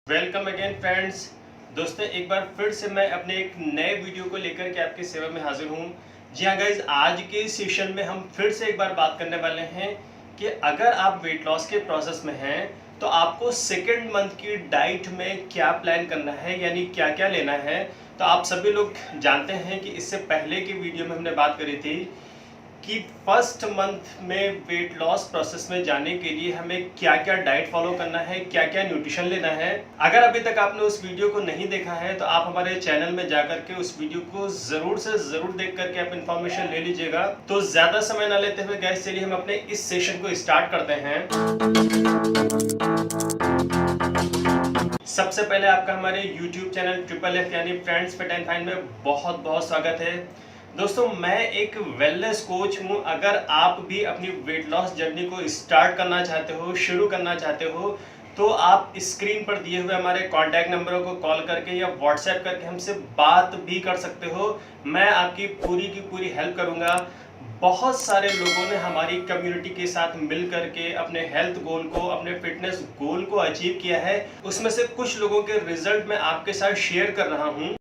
Welcome again friends. दोस्तों, एक बार फिर से मैं अपने एक नए वीडियो को लेकर के आपकी सेवा में हाजिर हूँ। जी हाँ गाइज, आज के सेशन में हम फिर से एक बार बात करने वाले हैं कि अगर आप वेट लॉस के प्रोसेस में हैं तो आपको सेकेंड मंथ की डाइट में क्या प्लान करना है, यानी क्या क्या लेना है। तो आप सभी लोग जानते हैं कि इससे पहले की वीडियो में हमने बात करी थी कि फर्स्ट मंथ में वेट लॉस प्रोसेस में जाने के लिए हमें क्या क्या डाइट फॉलो करना है, क्या क्या न्यूट्रिशन लेना है। अगर अभी तक आपने उस वीडियो को नहीं देखा है तो आप हमारे चैनल में जाकर के उस वीडियो को जरूर से जरूर देख करके आप इन्फॉर्मेशन ले लीजिएगा। तो ज्यादा समय ना लेते हुए गाइस, चलिए हम अपने इस सेशन को स्टार्ट करते हैं। सबसे पहले आपका हमारे YouTube चैनल ट्रिपल एफ यानी फ्रेंड्स फिट एंड फाइन में बहुत बहुत स्वागत है। दोस्तों, मैं एक वेलनेस कोच हूं। अगर आप भी अपनी वेट लॉस जर्नी को स्टार्ट करना चाहते हो, शुरू करना चाहते हो, तो आप स्क्रीन पर दिए हुए हमारे कॉन्टैक्ट नंबरों को कॉल करके या व्हाट्सएप करके हमसे बात भी कर सकते हो। मैं आपकी पूरी की पूरी हेल्प करूंगा। बहुत सारे लोगों ने हमारी कम्युनिटी के साथ मिल करके अपने हेल्थ गोल को, अपने फिटनेस गोल को अचीव किया है। उसमें से कुछ लोगों के रिजल्ट मैं आपके साथ शेयर कर रहा हूं।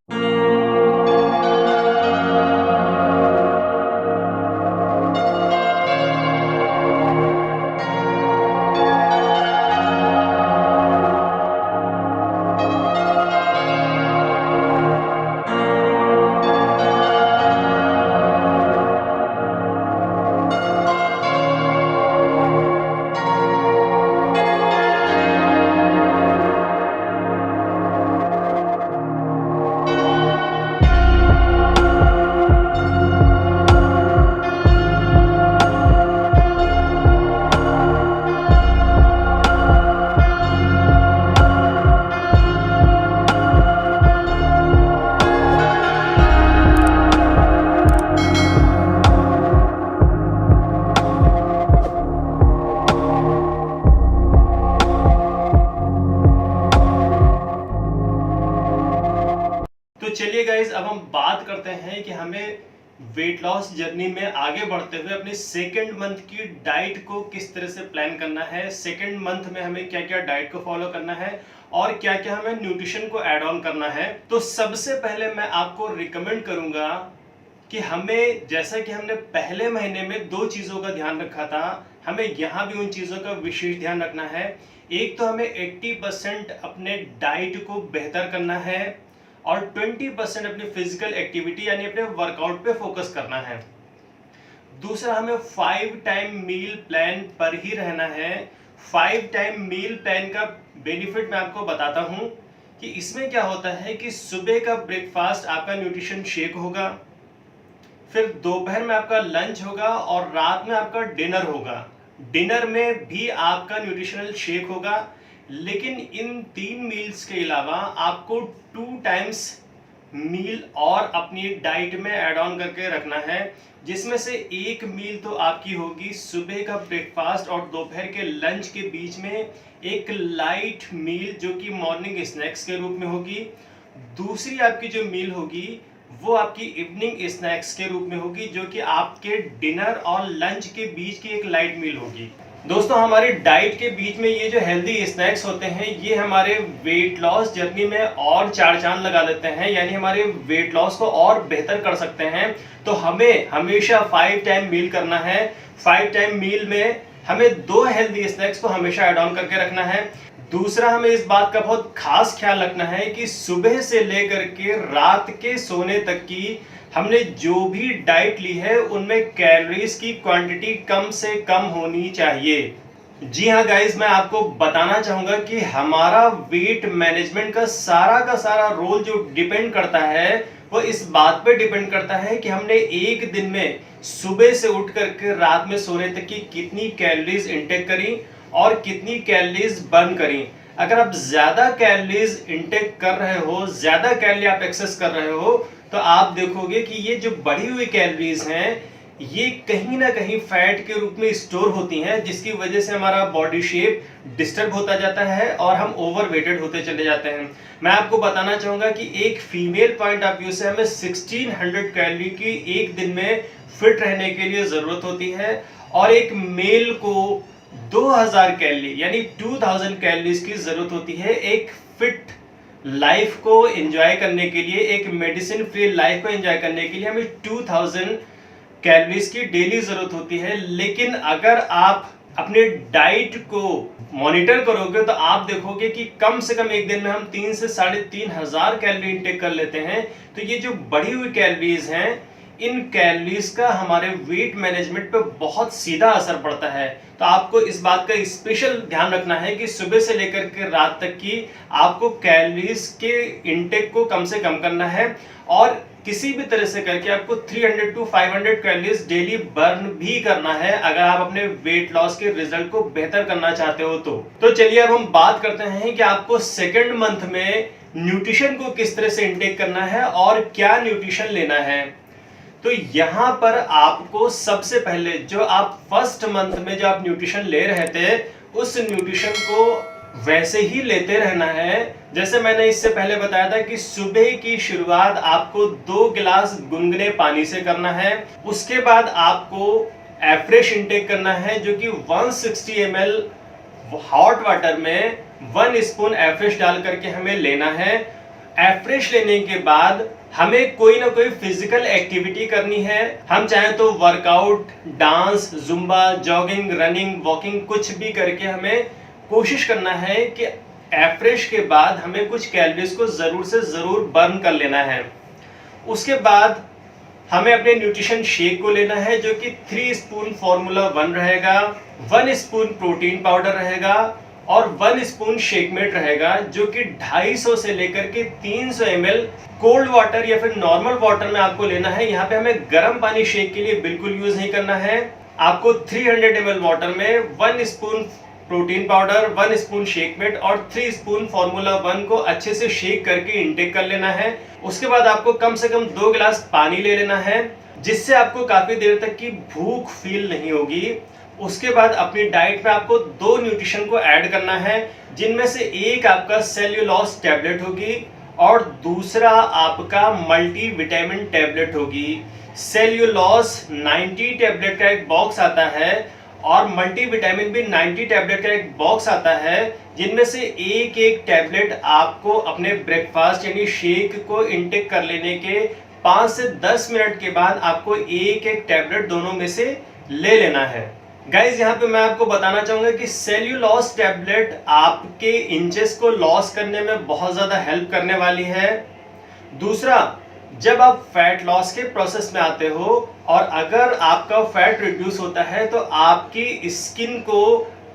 तो चलिए गाइज, अब हम बात करते हैं कि हमें वेट लॉस जर्नी में आगे बढ़ते हुए अपनी सेकेंड मंथ की डाइट को किस तरह से प्लान करना है, सेकेंड मंथ में हमें क्या क्या डाइट को फॉलो करना है और क्या क्या हमें न्यूट्रिशन को ऐड ऑन करना है। तो सबसे पहले मैं आपको रिकमेंड करूंगा कि हमें, जैसा कि हमने पहले महीने में 2 चीज़ों का ध्यान रखा था, हमें यहाँ भी उन चीज़ों का विशेष ध्यान रखना है। एक तो हमें 80% अपने डाइट को बेहतर करना है और 20% अपनी फिजिकल एक्टिविटी यानी अपने वर्कआउट पे फोकस करना है। दूसरा, हमें 5 टाइम मील प्लान पर ही रहना है। 5 टाइम मील प्लान का बेनिफिट मैं आपको बताता हूं कि इसमें क्या होता है कि सुबह का ब्रेकफास्ट आपका न्यूट्रिशन शेक होगा, फिर दोपहर में आपका लंच होगा और रात में आपका डिनर होगा। डिनर में भी आपका न्यूट्रिशनल शेक होगा, लेकिन इन 3 मील्स के अलावा आपको 2 टाइम्स मील और अपनी डाइट में ऐड ऑन करके रखना है, जिसमें से एक मील तो आपकी होगी सुबह का ब्रेकफास्ट और दोपहर के लंच के बीच में एक लाइट मील जो कि मॉर्निंग स्नैक्स के रूप में होगी। दूसरी आपकी जो मील होगी वो आपकी इवनिंग स्नैक्स के रूप में होगी, जो कि आपके डिनर और लंच के बीच की एक लाइट मील होगी। दोस्तों, हमारी डाइट के बीच में ये जो हेल्दी स्नैक्स होते हैं ये हमारे वेट लॉस जर्नी में और 4 चांद लगा देते हैं, यानी हमारे वेट लॉस को और बेहतर कर सकते हैं। तो हमें हमेशा 5 टाइम मील करना है। 5 टाइम मील में हमें 2 हेल्दी स्नैक्स को हमेशा ऐड ऑन करके रखना है। दूसरा, हमें इस बात का बहुत खास ख्याल रखना है कि सुबह से लेकर के रात के सोने तक की हमने जो भी डाइट ली है उनमें कैलोरीज की क्वांटिटी कम से कम होनी चाहिए। जी हाँ गाइस, मैं आपको बताना चाहूंगा कि हमारा वेट मैनेजमेंट का सारा रोल जो डिपेंड करता है वो इस बात पे डिपेंड करता है कि हमने एक दिन में सुबह से उठ करके रात में सोने तक की कितनी कैलोरीज इंटेक करी और कितनी कैलोरीज बर्न करी। अगर आप ज्यादा कैलोरीज इंटेक कर रहे हो, ज्यादा कैलोरी आप एक्सेस कर रहे हो, तो आप देखोगे कि ये जो बढ़ी हुई कैलोरीज हैं ये कहीं ना कहीं फैट के रूप में स्टोर होती हैं, जिसकी वजह से हमारा बॉडी शेप डिस्टर्ब होता जाता है और हम ओवरवेटेड होते चले जाते हैं। मैं आपको बताना चाहूंगा कि एक फीमेल पॉइंट ऑफ व्यू से हमें 1600 कैलोरी की एक दिन में फिट रहने के लिए जरूरत होती है और एक मेल को 2000 कैलोरी यानी 2000 कैलोरीज की जरूरत होती है एक फिट लाइफ को एंजॉय करने के लिए, एक मेडिसिन फ्री लाइफ को एंजॉय करने के लिए हमें 2000 कैलोरीज की डेली जरूरत होती है। लेकिन अगर आप अपने डाइट को मॉनिटर करोगे तो आप देखोगे कि कम से कम एक दिन में हम 3 से 3,500 कैलोरी इंटेक कर लेते हैं। तो ये जो बढ़ी हुई कैलोरीज हैं, इन कैलोरीज का हमारे वेट मैनेजमेंट पे बहुत सीधा असर पड़ता है। तो आपको इस बात का स्पेशल ध्यान रखना है कि सुबह से लेकर के रात तक की आपको कैलोरीज के इंटेक को कम से कम करना है, और किसी भी तरह से करके आपको 300 to 500 कैलोरीज डेली बर्न भी करना है अगर आप अपने वेट लॉस के रिजल्ट को बेहतर करना चाहते हो। तो चलिए अब हम बात करते हैं कि आपको सेकेंड मंथ में न्यूट्रिशन को किस तरह से इंटेक करना है और क्या न्यूट्रिशन लेना है। तो यहाँ पर आपको सबसे पहले जो आप फर्स्ट मंथ में जो आप न्यूट्रिशन ले रहे थे, उस न्यूट्रिशन को वैसे ही लेते रहना है जैसे मैंने इससे पहले बताया था कि सुबह की शुरुआत आपको 2 गिलास गुनगुने पानी से करना है। उसके बाद आपको एफ्रेश इंटेक करना है जो कि 160 ml हॉट वाटर में 1 स्पून एफ्रेश डाल करके हमें लेना है। एफ्रेश लेने के बाद हमें कोई ना कोई फिजिकल एक्टिविटी करनी है। हम चाहें तो workout, dance, Zumba, jogging, running, walking कुछ भी करके हमें कोशिश करना है कि एफ्रेश के बाद हमें कुछ कैलोरीज को जरूर से जरूर बर्न कर लेना है। उसके बाद हमें अपने न्यूट्रिशन शेक को लेना है जो कि 3 स्पून फॉर्मूला 1 रहेगा, 1 स्पून प्रोटीन पाउडर रहेगा और 1 स्पून शेकमेट रहेगा जो कि 250 से लेकर के 300 ml कोल्ड वाटर या फिर नॉर्मल वाटर में आपको लेना है। यहाँ पे हमें गर्म पानी शेक के लिए बिल्कुल यूज नहीं करना है। आपको 300 ml वाटर में 1 spoon protein powder, 1 spoon Shakemate और 3 स्पून फॉर्मूला 1 को अच्छे से शेक करके इंटेक कर लेना है। उसके बाद आपको कम से कम 2 गिलास पानी ले लेना है जिससे आपको काफी देर तक की भूख फील नहीं होगी। उसके बाद अपनी डाइट में आपको 2 न्यूट्रिशन को ऐड करना है जिनमें से एक आपका सेल्यूलोज टैबलेट होगी और दूसरा आपका मल्टी विटामिन टैबलेट होगी। सेल्यूलोज 90 टैबलेट का एक बॉक्स आता है और मल्टी विटामिन भी 90 टैबलेट का एक बॉक्स आता है जिनमें से एक एक टैबलेट आपको अपने ब्रेकफास्ट यानी शेक को इंटेक कर लेने के 5 से 10 मिनट के बाद आपको एक एक टैबलेट दोनों में से ले लेना है। गाइज यहाँ पे मैं आपको बताना चाहूंगा कि सेल्यूलोज टैबलेट आपके इंचेस को लॉस करने में बहुत ज्यादा हेल्प करने वाली है। दूसरा, जब आप फैट लॉस के प्रोसेस में आते हो और अगर आपका फैट रिड्यूस होता है तो आपकी स्किन को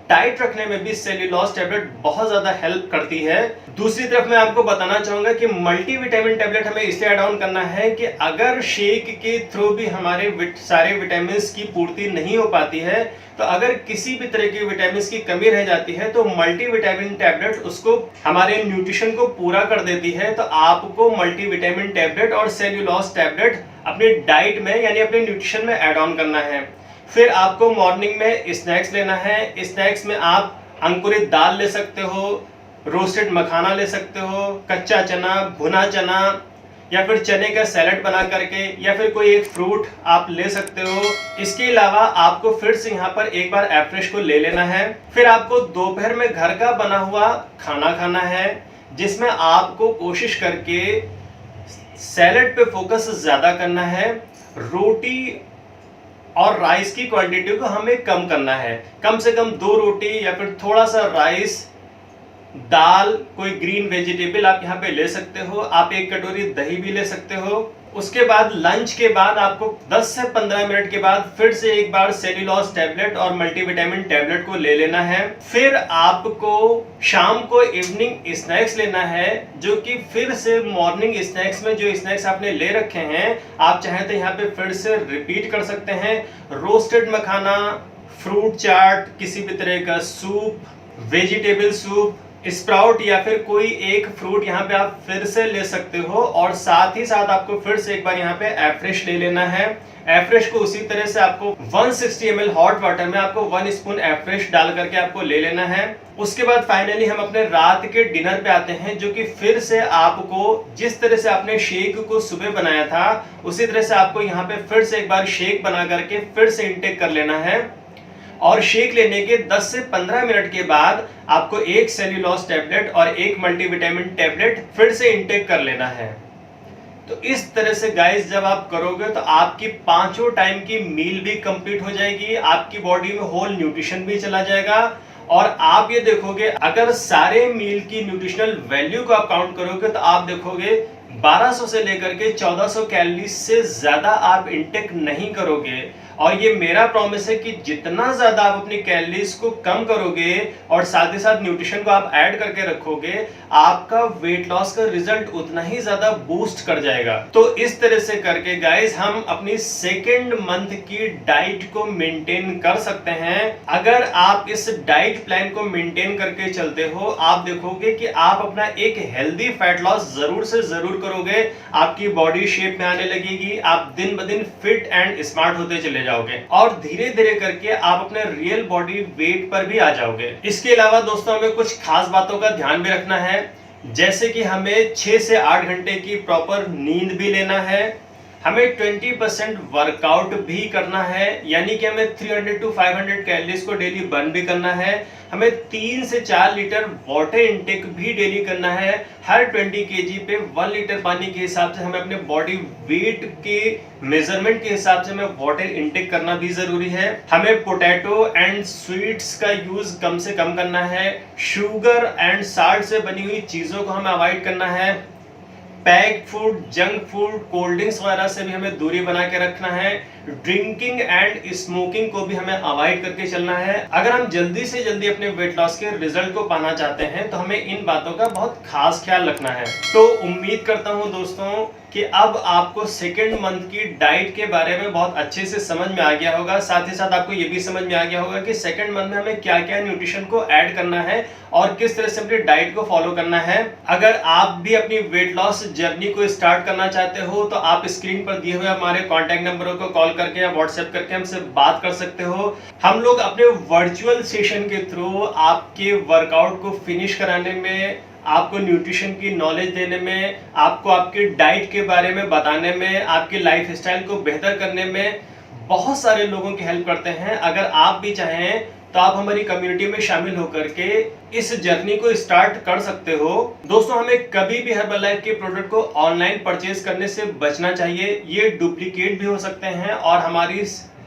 टाइट रखने में भी सेल्यूलोज टैबलेट बहुत ज्यादा हेल्प करती है। दूसरी तरफ मैं आपको बताना चाहूंगा कि मल्टी विटामिन टैबलेट हमें इसलिए ऐड ऑन करना है कि अगर शेक के थ्रू भी हमारे सारे विटामिन की पूर्ति नहीं हो पाती है, तो अगर किसी भी तरह की विटामिन की कमी रह जाती है तो मल्टी विटामिन टैबलेट उसको हमारे न्यूट्रिशन को पूरा कर देती है। तो आपको मल्टी विटामिन टैबलेट और सेल्यूलोज टैबलेट अपने डाइट में यानी अपने न्यूट्रिशन में ऐड ऑन करना है। फिर आपको मॉर्निंग में स्नैक्स लेना है। स्नैक्स में आप अंकुरित दाल ले सकते हो, रोस्टेड मखाना ले सकते हो, कच्चा चना, भुना चना या फिर चने का सैलेड बना करके, या फिर कोई एक फ्रूट आप ले सकते हो। इसके अलावा आपको फिर से यहाँ पर एक बार एफ्रेश को ले लेना है। फिर आपको दोपहर में घर का बना हुआ खाना खाना है जिसमें आपको कोशिश करके सैलेड पे फोकस ज्यादा करना है। रोटी और राइस की क्वांटिटी को हमें कम करना है, कम से कम 2 रोटी या फिर थोड़ा सा राइस, दाल, कोई ग्रीन वेजिटेबल आप यहाँ पे ले सकते हो। आप 1 कटोरी दही भी ले सकते हो। उसके बाद लंच के बाद आपको 10 से 15 मिनट के बाद फिर से एक बार सेल्यूलोज टैबलेट और मल्टीविटामिन टैबलेट को ले लेना है। फिर आपको शाम को इवनिंग स्नैक्स लेना है जो कि फिर से मॉर्निंग स्नैक्स में जो स्नैक्स आपने ले रखे हैं आप चाहें तो यहाँ पे फिर से रिपीट कर सकते हैं। रोस्टेड मखाना, फ्रूट चाट, किसी भी तरह का सूप, वेजिटेबल सूप, स्प्राउट या फिर कोई एक फ्रूट यहाँ पे आप फिर से ले सकते हो। और साथ ही साथ आपको फिर से एक बार यहाँ पे एफ्रेश ले लेना है। एफ्रेश को उसी तरह से आपको 160 ml हॉट वाटर में आपको 1 स्पून एफ्रेश डाल करके आपको ले लेना है। उसके बाद फाइनली हम अपने रात के डिनर पे आते हैं जो कि फिर से आपको जिस तरह से आपने शेक को सुबह बनाया था उसी तरह से आपको यहाँ पे फिर से एक बार शेक बना करके फिर से इंटेक कर लेना है। और शेक लेने के 10 से 15 मिनट के बाद आपको एक सेल्यूलोज टैबलेट और एक मल्टीविटामिन टैबलेट फिर से इंटेक कर लेना है। तो इस तरह से गाइस जब आप करोगे तो आपकी पांचों टाइम की मील भी कंप्लीट हो जाएगी, आपकी बॉडी में होल न्यूट्रिशन भी चला जाएगा। और आप ये देखोगे अगर सारे मील की न्यूट्रिशनल वैल्यू को आप काउंट करोगे तो आप देखोगे 1200 से लेकर के 1400 कैलोरी से ज्यादा आप इंटेक नहीं करोगे। और ये मेरा प्रॉमिस है कि जितना ज्यादा आप अपनी कैलोरीज को कम करोगे और साथ ही साथ न्यूट्रिशन को आप ऐड करके रखोगे, आपका वेट लॉस का रिजल्ट उतना ही ज्यादा बूस्ट कर जाएगा। तो इस तरह से करके गाइस हम अपनी सेकेंड मंथ की डाइट को मेंटेन कर सकते हैं। अगर आप इस डाइट प्लान को मेंटेन करके चलते हो, आप देखोगे कि आप अपना एक हेल्दी फैट लॉस जरूर से जरूर करोगे, आपकी बॉडी शेप में आने लगेगी, आप दिन ब दिन फिट एंड स्मार्ट होते चले जाओगे और धीरे धीरे करके आप अपने रियल बॉडी वेट पर भी आ जाओगे। इसके अलावा दोस्तों हमें कुछ खास बातों का ध्यान भी रखना है, जैसे कि हमें 6 से 8 घंटे की प्रॉपर नींद भी लेना है, हमें 20% वर्कआउट भी करना है, यानी कि हमें 300 to 500 कैलोरीज को डेली बर्न भी करना है, हमें 3 से 4 लीटर वाटर इंटेक भी डेली करना है। हर 20 केजी पे 1 लीटर पानी के हिसाब से हमें अपने बॉडी वेट के मेजरमेंट के हिसाब से हमें वाटर इंटेक करना भी जरूरी है। हमें पोटैटो एंड स्वीट्स का यूज कम से कम करना है, शुगर एंड साल्ट से बनी हुई चीजों को हमें अवॉइड करना है, pack food, junk food, cold drinks वगैरह से भी हमें दूरी बना के रखना है, ड्रिंकिंग एंड स्मोकिंग को भी हमें अवॉइड करके चलना है। अगर हम जल्दी से जल्दी अपने वेट लॉस के रिजल्ट को पाना चाहते हैं तो हमें इन बातों का बहुत खास ख्याल रखना है। तो उम्मीद करता हूं दोस्तों कि अब आपको सेकेंड मंथ की डाइट के बारे में बहुत अच्छे से समझ में आ गया होगा, साथ ही साथ आपको ये भी समझ में आ गया होगा कि सेकेंड मंथ में हमें क्या क्या न्यूट्रिशन को ऐड करना है और किस तरह से अपनी डाइट को फॉलो करना है। अगर आप भी अपनी वेट लॉस जर्नी को स्टार्ट करना चाहते हो तो आप स्क्रीन पर दिए हुए हमारे कॉन्टैक्ट नंबरों को कॉल करके या व्हाट्सएप करके हमसे बात कर सकते हो। हम लोग अपने वर्चुअल सेशन के थ्रू आपके वर्कआउट को फिनिश कराने में, आपको न्यूट्रिशन की नॉलेज देने में, आपको आपकी डाइट के बारे में बताने में, आपकी लाइफस्टाइल को बेहतर करने में बहुत सारे लोगों की हेल्प करते हैं। अगर आप भी चाहें तो आप हमारी कम्युनिटी में शामिल होकर के इस जर्नी को स्टार्ट कर सकते हो। दोस्तों हमें कभी भी हर्बल लाइफ के प्रोडक्ट को ऑनलाइन परचेज करने से बचना चाहिए, ये डुप्लीकेट भी हो सकते हैं और हमारी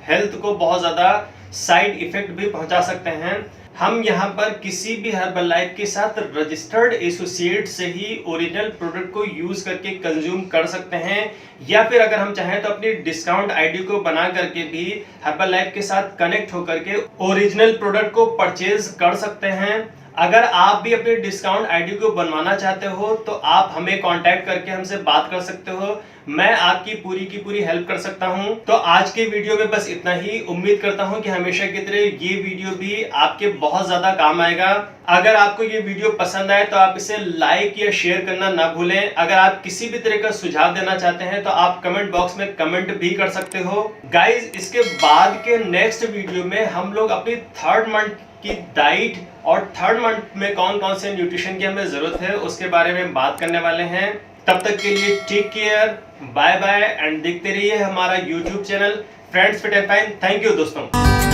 हेल्थ को बहुत ज्यादा साइड इफेक्ट भी पहुंचा सकते हैं। हम यहाँ पर किसी भी हर्बल लाइफ के साथ रजिस्टर्ड एसोसिएट से ही ओरिजिनल प्रोडक्ट को यूज करके कंज्यूम कर सकते हैं, या फिर अगर हम चाहें तो अपनी डिस्काउंट आईडी को बना करके भी हर्बल लाइफ के साथ कनेक्ट होकर के ओरिजिनल प्रोडक्ट को परचेज कर सकते हैं। अगर आप भी अपनी डिस्काउंट आईडी को बनवाना चाहते हो तो आप हमें कांटेक्ट करके हमसे बात कर सकते हो, मैं आपकी पूरी की पूरी हेल्प कर सकता हूं। तो आज के वीडियो में बस इतना ही। उम्मीद करता हूं कि हमेशा की तरह ये वीडियो भी आपके बहुत ज्यादा काम आएगा। अगर आपको ये वीडियो पसंद आए तो आप इसे लाइक या शेयर करना ना भूलें। अगर आप किसी भी तरह का सुझाव देना चाहते हैं तो आप कमेंट बॉक्स में कमेंट भी कर सकते हो। गाइज इसके बाद के नेक्स्ट वीडियो में हम लोग अपनी थर्ड मंथ की डाइट और थर्ड मंथ में कौन कौन से न्यूट्रिशन की हमें जरूरत है उसके बारे में बात करने वाले हैं। तब तक के लिए take care, bye bye and देखते रहिए हमारा YouTube channel friends fit and fine. Thank you दोस्तों।